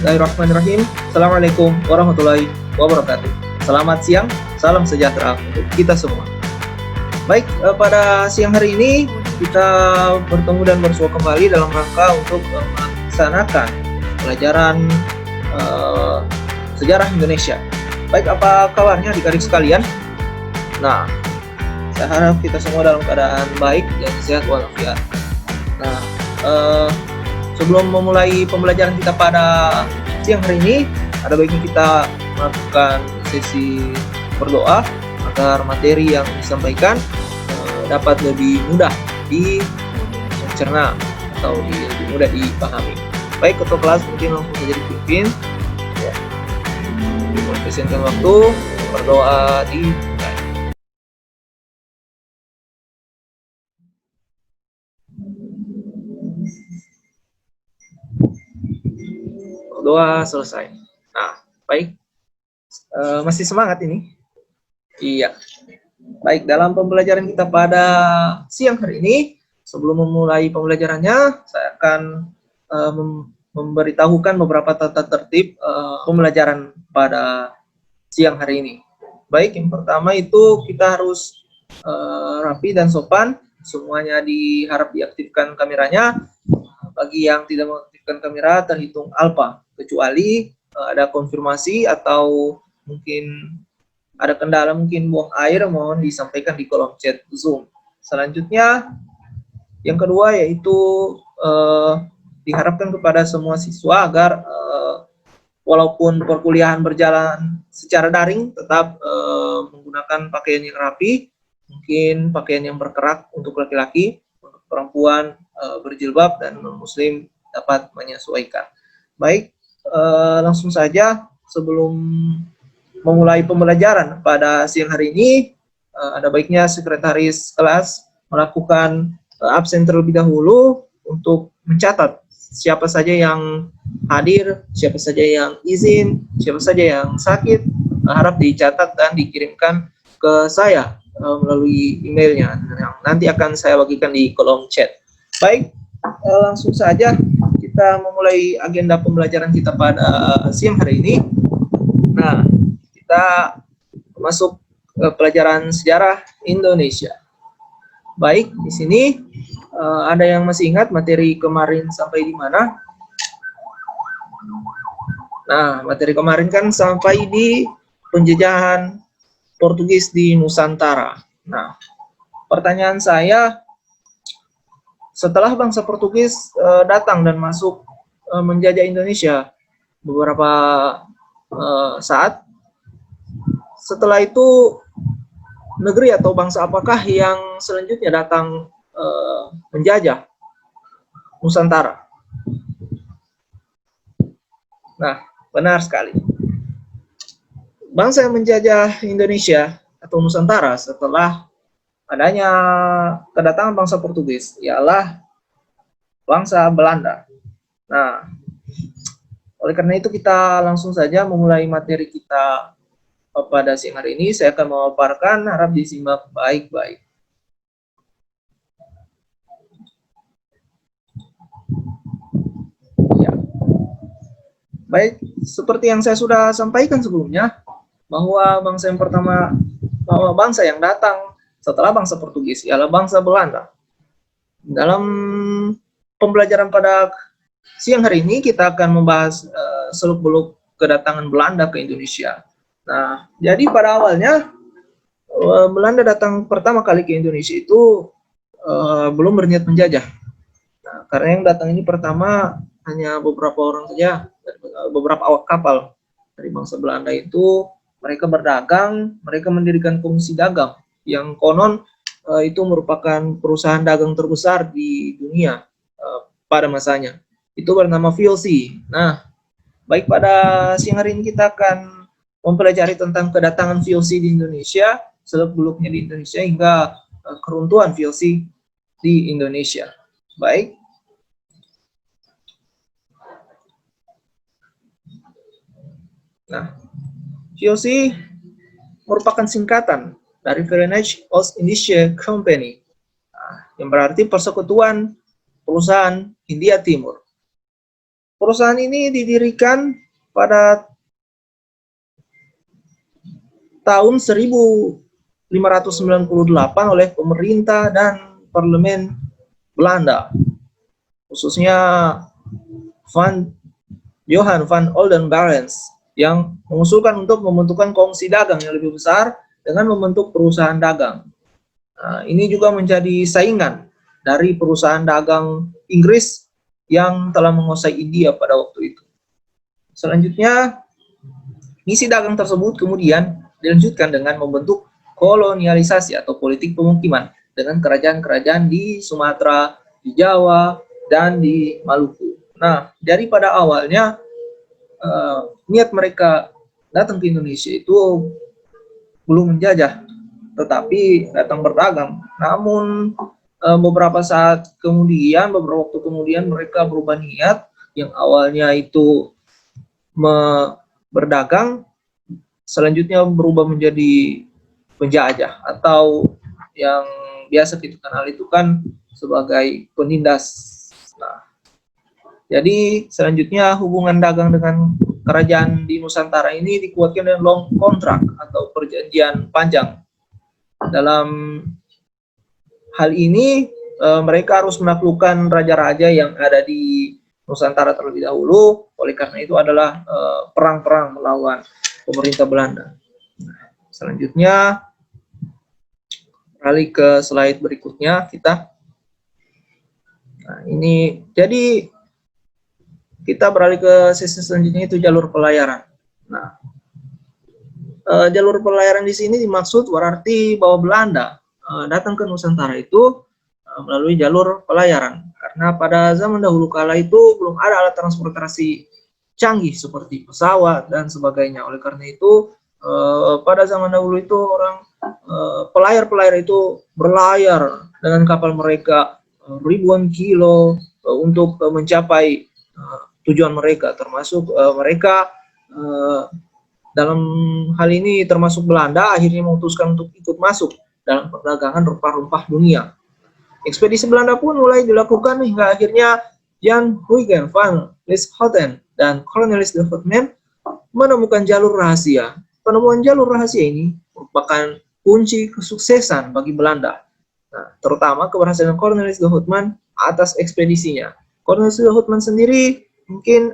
Bismillahirrahmanirrahim. Assalamualaikum warahmatullahi wabarakatuh. Selamat siang, salam sejahtera untuk kita semua. Baik, pada siang hari ini kita bertemu dan bersua kembali dalam rangka untuk melaksanakan pelajaran sejarah Indonesia. Baik, apa kabarnya adik-adik sekalian? Nah, saya harap kita semua dalam keadaan baik dan sehat walafiat. Nah, sebelum memulai pembelajaran kita pada siang hari ini, ada baiknya kita melakukan sesi berdoa agar materi yang disampaikan dapat lebih mudah dicerna atau lebih mudah dipahami. Baik, ketua kelas mungkin langsung saja dipimpin. Ya. Mempersiapkan waktu berdoa di doa selesai. Nah, baik. Masih semangat ini? Iya. Baik, dalam pembelajaran kita pada siang hari ini, sebelum memulai pembelajarannya, saya akan memberitahukan beberapa tata tertib pembelajaran pada siang hari ini. Baik, yang pertama itu kita harus rapi dan sopan. Semuanya diharap diaktifkan kameranya. Bagi yang tidak mengaktifkan kamera terhitung alfa, kecuali ada konfirmasi atau mungkin ada kendala, mungkin buang air, mohon disampaikan di kolom chat Zoom. Selanjutnya, yang kedua yaitu diharapkan kepada semua siswa agar walaupun perkuliahan berjalan secara daring, tetap menggunakan pakaian yang rapi, mungkin pakaian yang berkerak untuk laki-laki, untuk perempuan berjilbab, dan non-muslim dapat menyesuaikan. Baik, langsung saja sebelum memulai pembelajaran pada siang hari ini, ada baiknya sekretaris kelas melakukan absen terlebih dahulu untuk mencatat siapa saja yang hadir, siapa saja yang izin, siapa saja yang sakit, harap dicatat dan dikirimkan ke saya melalui emailnya yang nanti akan saya bagikan di kolom chat. Baik, langsung saja kita memulai agenda pembelajaran kita pada siang hari ini. Nah, kita masuk ke pelajaran sejarah Indonesia. Baik, di sini ada yang masih ingat materi kemarin sampai di mana? Nah, materi kemarin kan sampai di penjajahan Portugis di Nusantara. Nah, pertanyaan saya, setelah bangsa Portugis datang dan masuk menjajah Indonesia beberapa saat, setelah itu negeri atau bangsa apakah yang selanjutnya datang menjajah Nusantara? Nah, benar sekali. Bangsa yang menjajah Indonesia atau Nusantara setelah adanya kedatangan bangsa Portugis ialah bangsa Belanda. Nah, oleh karena itu kita langsung saja memulai materi kita pada siang hari ini. Saya akan memaparkan, harap disimak baik-baik. Ya. Baik, seperti yang saya sudah sampaikan sebelumnya, bahwa bangsa yang pertama, bahwa bangsa yang datang setelah bangsa Portugis ialah bangsa Belanda. Dalam pembelajaran pada siang hari ini kita akan membahas seluk-beluk kedatangan Belanda ke Indonesia. Nah, jadi pada awalnya Belanda datang pertama kali ke Indonesia itu belum berniat menjajah. Nah, karena yang datang ini pertama hanya beberapa orang saja, beberapa awak kapal dari bangsa Belanda itu. Mereka berdagang, mereka mendirikan komisi dagang yang konon itu merupakan perusahaan dagang terbesar di dunia pada masanya. Itu bernama VOC. Nah, baik, pada siang hari ini kita akan mempelajari tentang kedatangan VOC di Indonesia, seluk-beluknya di Indonesia, hingga keruntuhan VOC di Indonesia. Baik. Nah, VOC merupakan singkatan dari Verenigde Oost-Indische Company, yang berarti Persekutuan Perusahaan Hindia Timur. Perusahaan ini didirikan pada tahun 1598 oleh pemerintah dan parlemen Belanda, khususnya Johan van Oldenbarens, yang mengusulkan untuk membentukkan kongsi dagang yang lebih besar dengan membentuk perusahaan dagang. Nah, ini juga menjadi saingan dari perusahaan dagang Inggris yang telah menguasai India pada waktu itu. Selanjutnya, misi dagang tersebut kemudian dilanjutkan dengan membentuk kolonialisasi atau politik pemukiman dengan kerajaan-kerajaan di Sumatera, di Jawa, dan di Maluku. Nah, daripada awalnya niat mereka datang ke Indonesia itu belum menjajah, tetapi datang berdagang. Namun beberapa waktu kemudian mereka berubah niat, yang awalnya itu berdagang, selanjutnya berubah menjadi penjajah, atau yang biasa kita kenal itu kan sebagai penindas. Nah, jadi selanjutnya hubungan dagang dengan kerajaan di Nusantara ini dikuatkan dengan long kontrak atau perjanjian panjang. Dalam hal ini mereka harus menaklukkan raja-raja yang ada di Nusantara terlebih dahulu. Oleh karena itu adalah perang-perang melawan pemerintah Belanda. Selanjutnya beralih ke slide berikutnya kita. Nah, ini jadi kita beralih ke sesi selanjutnya, itu jalur pelayaran. Nah, jalur pelayaran di sini dimaksud berarti bahwa Belanda datang ke Nusantara itu melalui jalur pelayaran, karena pada zaman dahulu kala itu belum ada alat transportasi canggih seperti pesawat dan sebagainya. Oleh karena itu pada zaman dahulu itu orang pelayar-pelayar itu berlayar dengan kapal mereka ribuan kilo untuk mencapai tujuan mereka, termasuk mereka dalam hal ini termasuk Belanda akhirnya memutuskan untuk ikut masuk dalam perdagangan rempah-rempah dunia. Ekspedisi Belanda pun mulai dilakukan hingga akhirnya Jan Huygens van Lieshouten dan Cornelis de Houtman menemukan jalur rahasia. Penemuan jalur rahasia ini merupakan kunci kesuksesan bagi Belanda. Nah, terutama keberhasilan Cornelis de Houtman atas ekspedisinya. Cornelis de Houtman sendiri mungkin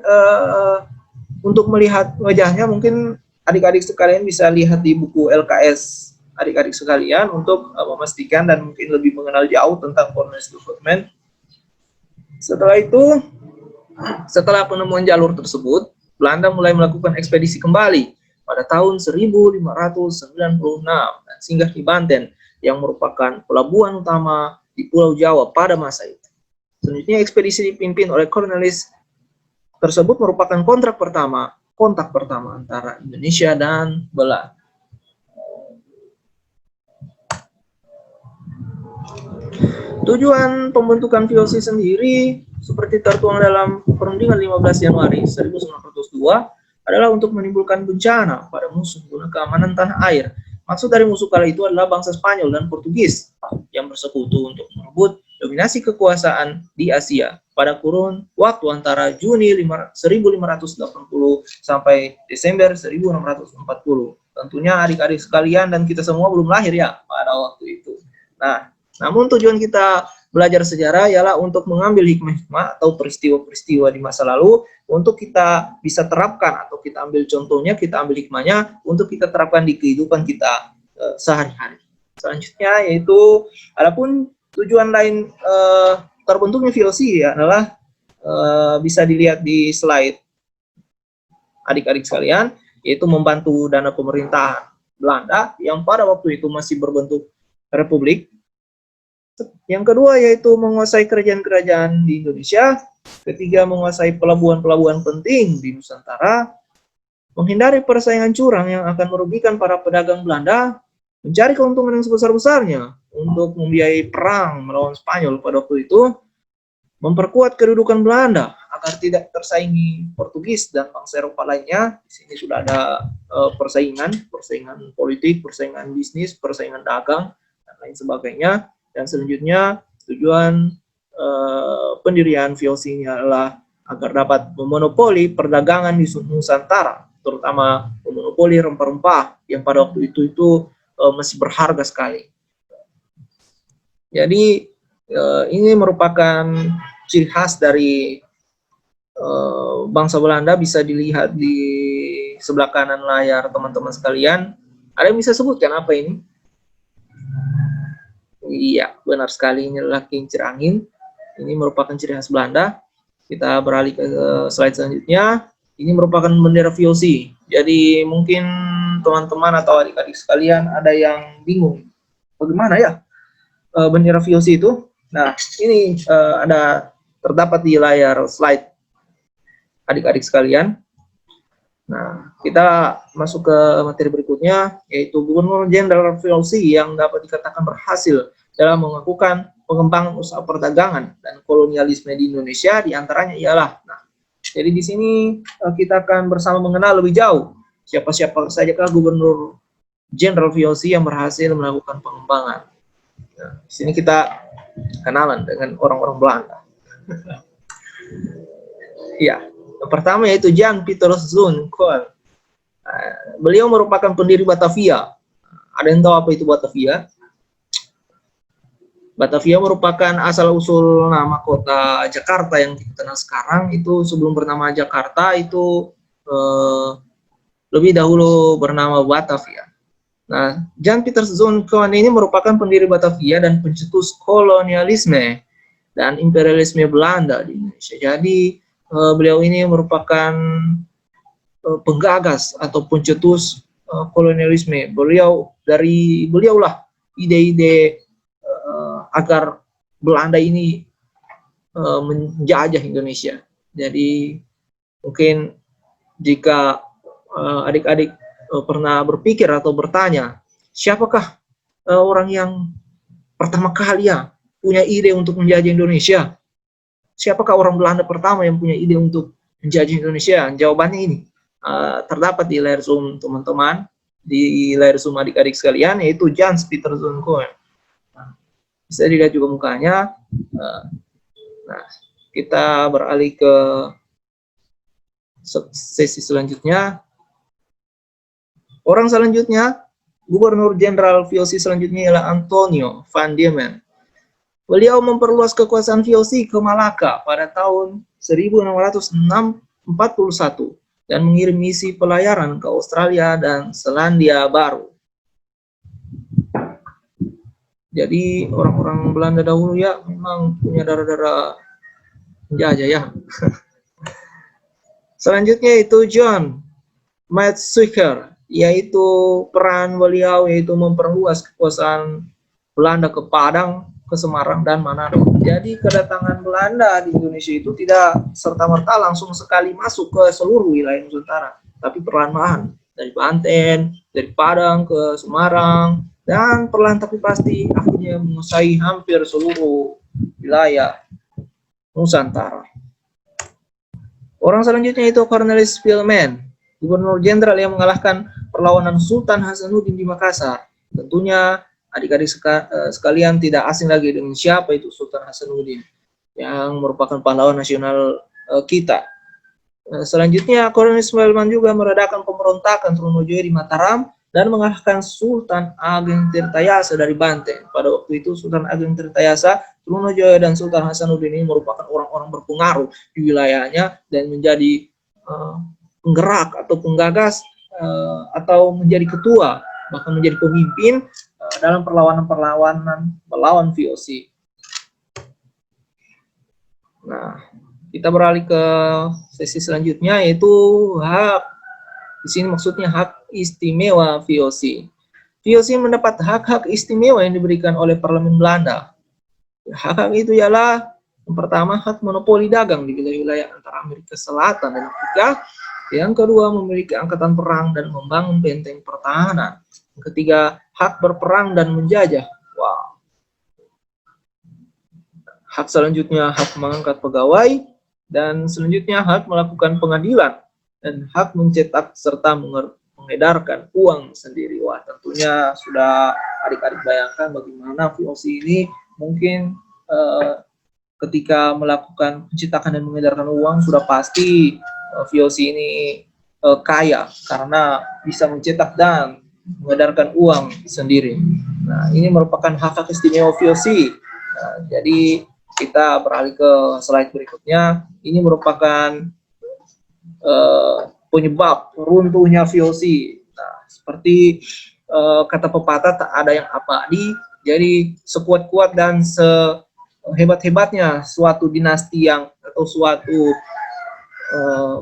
untuk melihat wajahnya, mungkin adik-adik sekalian bisa lihat di buku LKS adik-adik sekalian untuk memastikan dan mungkin lebih mengenal jauh tentang Cornelis de Houtman. Setelah itu, setelah penemuan jalur tersebut, Belanda mulai melakukan ekspedisi kembali pada tahun 1596 dan singgah di Banten yang merupakan pelabuhan utama di Pulau Jawa pada masa itu. Selanjutnya, ekspedisi dipimpin oleh Cornelis tersebut merupakan kontak pertama antara Indonesia dan Belanda. Tujuan pembentukan VOC sendiri seperti tertuang dalam Perundingan 15 Januari 1902 adalah untuk menimbulkan bencana pada musuh guna keamanan tanah air. Maksud dari musuh kala itu adalah bangsa Spanyol dan Portugis yang bersekutu untuk merebut dominasi kekuasaan di Asia pada kurun waktu antara Juni 1580 sampai Desember 1640. Tentunya adik-adik sekalian dan kita semua belum lahir ya pada waktu itu. Nah, namun tujuan kita belajar sejarah ialah untuk mengambil hikmah atau peristiwa-peristiwa di masa lalu untuk kita bisa terapkan, atau kita ambil contohnya, kita ambil hikmahnya untuk kita terapkan di kehidupan kita sehari-hari. Selanjutnya yaitu adapun tujuan lain terbentuknya VOC adalah bisa dilihat di slide adik-adik sekalian, yaitu membantu dana pemerintahan Belanda yang pada waktu itu masih berbentuk republik. Yang kedua yaitu menguasai kerajaan-kerajaan di Indonesia. Ketiga, menguasai pelabuhan-pelabuhan penting di Nusantara. Menghindari persaingan curang yang akan merugikan para pedagang Belanda. Mencari keuntungan yang sebesar-besarnya untuk membiayai perang melawan Spanyol pada waktu itu. Memperkuat kedudukan Belanda agar tidak tersaingi Portugis dan bangsa Eropa lainnya. Di sini sudah ada persaingan politik, persaingan bisnis, persaingan dagang, dan lain sebagainya. Dan selanjutnya tujuan pendirian VOC ini adalah agar dapat memonopoli perdagangan di Nusantara, terutama memonopoli rempah-rempah yang pada waktu itu masih berharga sekali. Jadi ini merupakan ciri khas dari bangsa Belanda, bisa dilihat di sebelah kanan layar teman-teman sekalian. Ada yang bisa sebutkan apa ini? Iya, benar sekali, ini adalah kincir angin. Ini merupakan ciri khas Belanda. Kita beralih ke slide selanjutnya. Ini merupakan bendera VOC. Jadi mungkin teman-teman atau adik-adik sekalian ada yang bingung, bagaimana ya bendera VOC itu? Nah, ini ada terdapat di layar slide adik-adik sekalian. Nah, kita masuk ke materi berikutnya, yaitu Gubernur Jenderal VOC yang dapat dikatakan berhasil dalam melakukan pengembangan usaha perdagangan dan kolonialisme di Indonesia, diantaranya ialah. Nah, jadi di sini kita akan bersama mengenal lebih jauh siapa-siapa sajakah Gubernur Jenderal VOC yang berhasil melakukan pengembangan. Nah, di sini kita kenalan dengan orang-orang Belanda. Ya, yang pertama yaitu Jan Pieter Zoon Kool. Beliau merupakan pendiri Batavia. Ada yang tahu apa itu Batavia? Batavia merupakan asal-usul nama kota Jakarta yang kita kenal sekarang. Itu sebelum bernama Jakarta itu lebih dahulu bernama Batavia. Nah, Jan Pieter Zoon Kool ini merupakan pendiri Batavia dan pencetus kolonialisme dan imperialisme Belanda di Indonesia. Jadi beliau ini merupakan penggagas atau pencetus kolonialisme. Beliaulah ide-ide agar Belanda ini menjajah Indonesia. Jadi mungkin jika adik-adik pernah berpikir atau bertanya, siapakah orang yang pertama kali ya punya ide untuk menjajah Indonesia? Siapakah orang Belanda pertama yang punya ide untuk menjajah Indonesia? Jawabannya ini terdapat di layar Zoom teman-teman, di layar Zoom adik-adik sekalian, yaitu Jan Pieter Zoon Kool. Bisa dilihat juga mukanya. Nah, kita beralih ke sesi selanjutnya. Orang selanjutnya, Gubernur Jenderal VOC selanjutnya ialah Antonio van Diemen. Beliau memperluas kekuasaan VOC ke Malaka pada tahun 1641 dan mengirim misi pelayaran ke Australia dan Selandia Baru. Jadi orang-orang Belanda dahulu ya memang punya darah-darah penjajah ya. Selanjutnya itu John Maetsuycker, yaitu peran beliau yaitu memperluas kekuasaan Belanda ke Padang, ke Semarang dan Manado. Jadi kedatangan Belanda di Indonesia itu tidak serta-merta langsung sekali masuk ke seluruh wilayah Nusantara, tapi perlahan-lahan dari Banten, dari Padang ke Semarang, dan perlahan tapi pasti akhirnya menguasai hampir seluruh wilayah Nusantara. Orang selanjutnya itu Cornelis Pilman, Gubernur Jenderal yang mengalahkan perlawanan Sultan Hasanuddin di Makassar. Tentunya adik-adik sekalian tidak asing lagi dengan siapa itu Sultan Hasanuddin, yang merupakan pahlawan nasional kita. Selanjutnya Cornelis Pilman juga meredakan pemberontakan Trunojoyo di Mataram dan mengalahkan Sultan Ageng Tirtayasa dari Banten. Pada waktu itu Sultan Ageng Tirtayasa, Trunojoyo dan Sultan Hasanuddin ini merupakan orang-orang berpengaruh di wilayahnya dan menjadi penggerak atau penggagas atau menjadi ketua, bahkan menjadi pemimpin dalam perlawanan melawan VOC. Nah, kita beralih ke sesi selanjutnya, yaitu hak. Di sini maksudnya hak istimewa VOC. VOC mendapat hak-hak istimewa yang diberikan oleh Parlemen Belanda. Hak-hak itu ialah yang pertama hak monopoli dagang di wilayah antara Amerika Selatan dan Afrika. Yang kedua memiliki angkatan perang dan membangun benteng pertahanan. Yang ketiga hak berperang dan menjajah. Wow. Hak selanjutnya hak mengangkat pegawai, dan selanjutnya hak melakukan pengadilan, dan hak mencetak serta mengedarkan uang sendiri. Wah, tentunya sudah adik-adik bayangkan bagaimana VOC ini mungkin ketika melakukan pencetakan dan mengedarkan uang sudah pasti VOC ini kaya karena bisa mencetak dan mengedarkan uang sendiri. Nah, ini merupakan hak istimewa VOC. Nah, jadi kita beralih ke slide berikutnya. Ini merupakan penyebab runtuhnya VOC. Nah, seperti kata pepatah, tak ada yang abadi. Jadi sekuat-kuat dan sehebat-hebatnya suatu dinasti atau suatu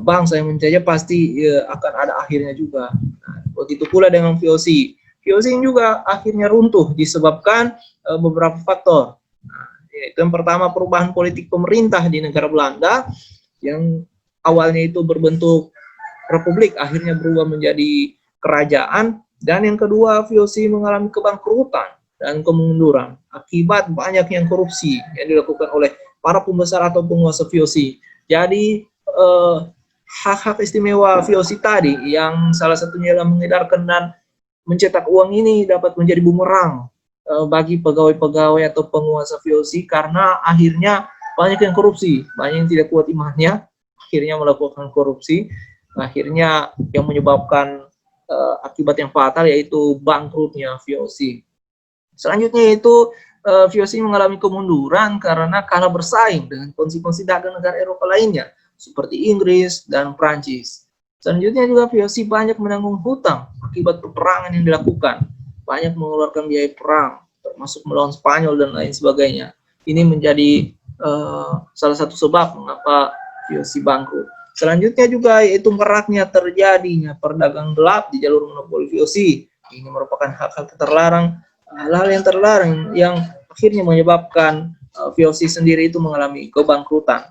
bangsa yang menjajah pasti akan ada akhirnya juga. Nah, begitu pula dengan VOC. VOC ini juga akhirnya runtuh disebabkan beberapa faktor. Nah, yaitu yang pertama, perubahan politik pemerintah di negara Belanda yang awalnya itu berbentuk republik akhirnya berubah menjadi kerajaan, dan yang kedua, VOC mengalami kebangkrutan dan kemunduran akibat banyaknya korupsi yang dilakukan oleh para pembesar atau penguasa VOC. Jadi hak-hak istimewa VOC tadi yang salah satunya adalah mengedarkan dan mencetak uang ini dapat menjadi bumerang bagi pegawai-pegawai atau penguasa VOC karena akhirnya banyak yang korupsi, banyak yang tidak kuat imannya, akhirnya melakukan korupsi, akhirnya yang menyebabkan akibat yang fatal yaitu bangkrutnya VOC. Selanjutnya yaitu VOC mengalami kemunduran karena kalah bersaing dengan kongsi-kongsi dagang negara Eropa lainnya seperti Inggris dan Prancis. Selanjutnya juga VOC banyak menanggung hutang akibat peperangan yang dilakukan, banyak mengeluarkan biaya perang, termasuk melawan Spanyol dan lain sebagainya. Ini menjadi salah satu sebab mengapa VOC bangkrut. Selanjutnya juga yaitu maraknya terjadinya perdagangan gelap di jalur monopoli VOC. Ini merupakan hal-hal terlarang, hal-hal yang terlarang yang akhirnya menyebabkan VOC sendiri itu mengalami kebangkrutan.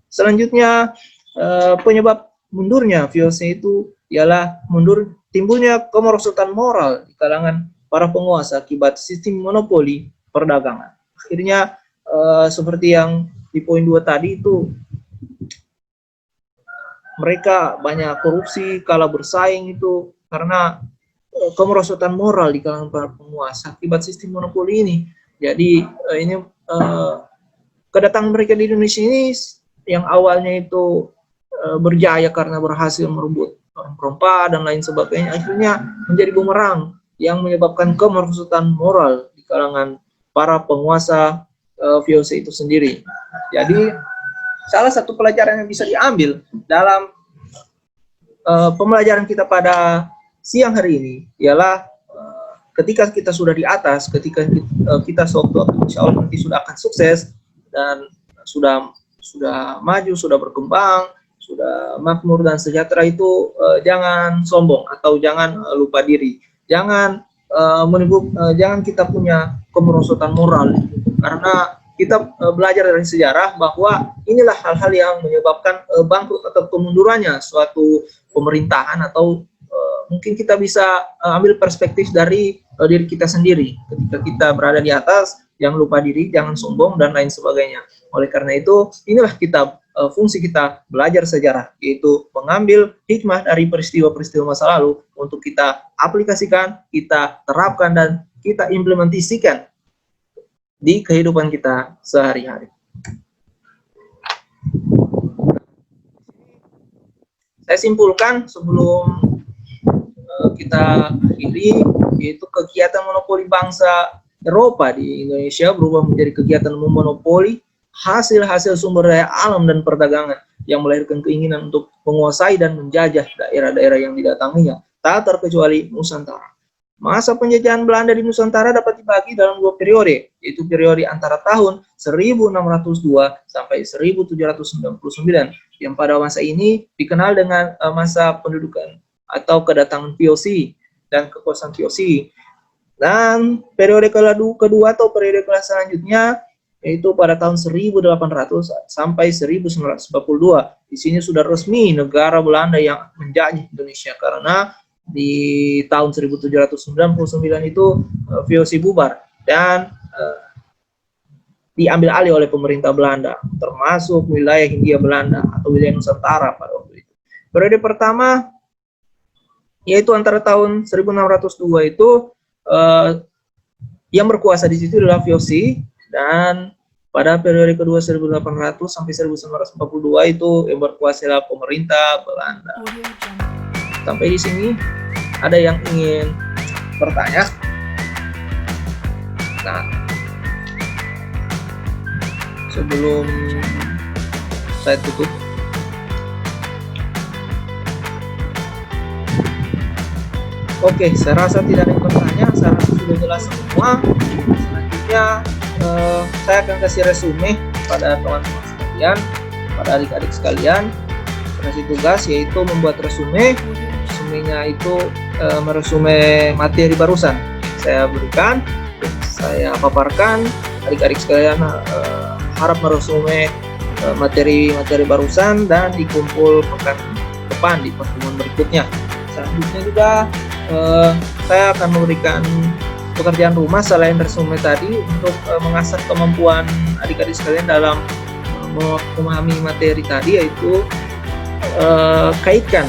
Selanjutnya penyebab mundurnya VOC itu ialah timbulnya kemerosotan moral di kalangan para penguasa akibat sistem monopoli perdagangan. Akhirnya seperti yang di poin 2 tadi itu, mereka banyak korupsi, kalah bersaing itu karena kemerosotan moral di kalangan para penguasa akibat sistem monopoli ini. Jadi ini kedatangan mereka di Indonesia ini yang awalnya itu berjaya karena berhasil merebut orang perempuan dan lain sebagainya, akhirnya menjadi bumerang yang menyebabkan kemerosotan moral di kalangan para penguasa VOC itu sendiri. Jadi salah satu pelajaran yang bisa diambil dalam pembelajaran kita pada siang hari ini ialah ketika kita sudah di atas, ketika kita suatu insya Allah nanti sudah akan sukses dan sudah maju, sudah berkembang, sudah makmur dan sejahtera itu jangan sombong atau jangan lupa diri, jangan jangan kita punya kemerosotan moral, karena kita belajar dari sejarah bahwa inilah hal-hal yang menyebabkan bangkrut atau kemundurannya suatu pemerintahan, atau mungkin kita bisa ambil perspektif dari diri kita sendiri. Ketika kita berada di atas, jangan lupa diri, jangan sombong, dan lain sebagainya. Oleh karena itu, inilah kita fungsi kita belajar sejarah, yaitu mengambil hikmah dari peristiwa-peristiwa masa lalu untuk kita aplikasikan, kita terapkan, dan kita implementasikan di kehidupan kita sehari-hari. Saya simpulkan sebelum kita akhiri, yaitu kegiatan monopoli bangsa Eropa di Indonesia berubah menjadi kegiatan memonopoli hasil-hasil sumber daya alam dan perdagangan yang melahirkan keinginan untuk menguasai dan menjajah daerah-daerah yang didatanginya, tak terkecuali Nusantara. Masa penjajahan Belanda di Nusantara dapat dibagi dalam 2 periode, yaitu periode antara tahun 1602 sampai 1799, yang pada masa ini dikenal dengan masa pendudukan atau kedatangan VOC dan kekuasaan VOC. Dan periode kedua atau periode kelas selanjutnya yaitu pada tahun 1800 sampai 1942. Di sini sudah resmi negara Belanda yang menjajah Indonesia, karena di tahun 1799 itu VOC bubar dan diambil alih oleh pemerintah Belanda, termasuk wilayah Hindia Belanda atau wilayah Nusantara pada waktu itu. Periode pertama yaitu antara tahun 1602 itu yang berkuasa di situ adalah VOC, dan pada periode kedua 1800 sampai 1942 itu yang berkuasalah pemerintah Belanda. Sampai di sini ada yang ingin bertanya? Nah, sebelum saya tutup, oke, saya rasa tidak ada yang bertanya, saya rasa sudah jelas semua. Selanjutnya saya akan kasih resume pada teman-teman sekalian, pada adik-adik sekalian. Kasih tugas yaitu membuat resume. Resumenya itu meresume materi barusan saya berikan, saya paparkan. Adik-adik sekalian harap meresume materi-materi barusan dan dikumpul pekan depan di pertemuan berikutnya. Selanjutnya juga saya akan memberikan pekerjaan rumah selain resume tadi untuk mengasah kemampuan adik-adik sekalian dalam memahami materi tadi, yaitu kaitkan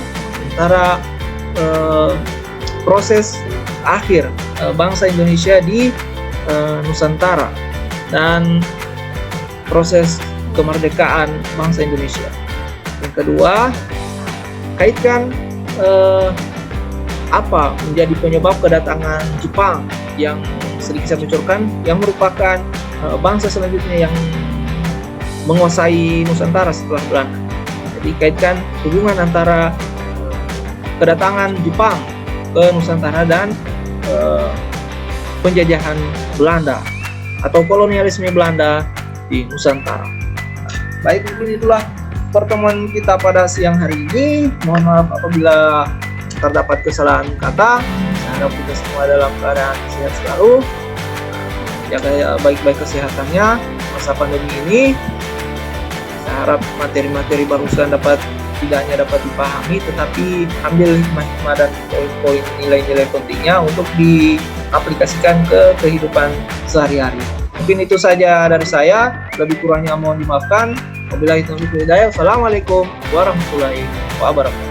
antara proses akhir bangsa Indonesia di Nusantara dan proses kemerdekaan bangsa Indonesia. Yang kedua, kaitkan apa menjadi penyebab kedatangan Jepang yang sedikit saya bocorkan, yang merupakan bangsa selanjutnya yang menguasai Nusantara setelah Belanda. Jadi kaitkan hubungan antara kedatangan Jepang ke Nusantara dan penjajahan Belanda atau kolonialisme Belanda di Nusantara. Baik, mungkin itulah pertemuan kita pada siang hari ini. Mohon maaf apabila terdapat kesalahan kata. Saya harap kita semua dalam keadaan sehat selalu, jaga baik-baik kesehatannya masa pandemi ini. Saya harap materi-materi barusan tidak hanya dapat dipahami, tetapi ambil hikmah dan poin-poin nilai-nilai pentingnya untuk diaplikasikan ke kehidupan sehari-hari. Mungkin itu saja dari saya, lebih kurangnya mohon dimaafkan. Wabillahi taufiq wal hidayah. Wassalamualaikum warahmatullahi wabarakatuh.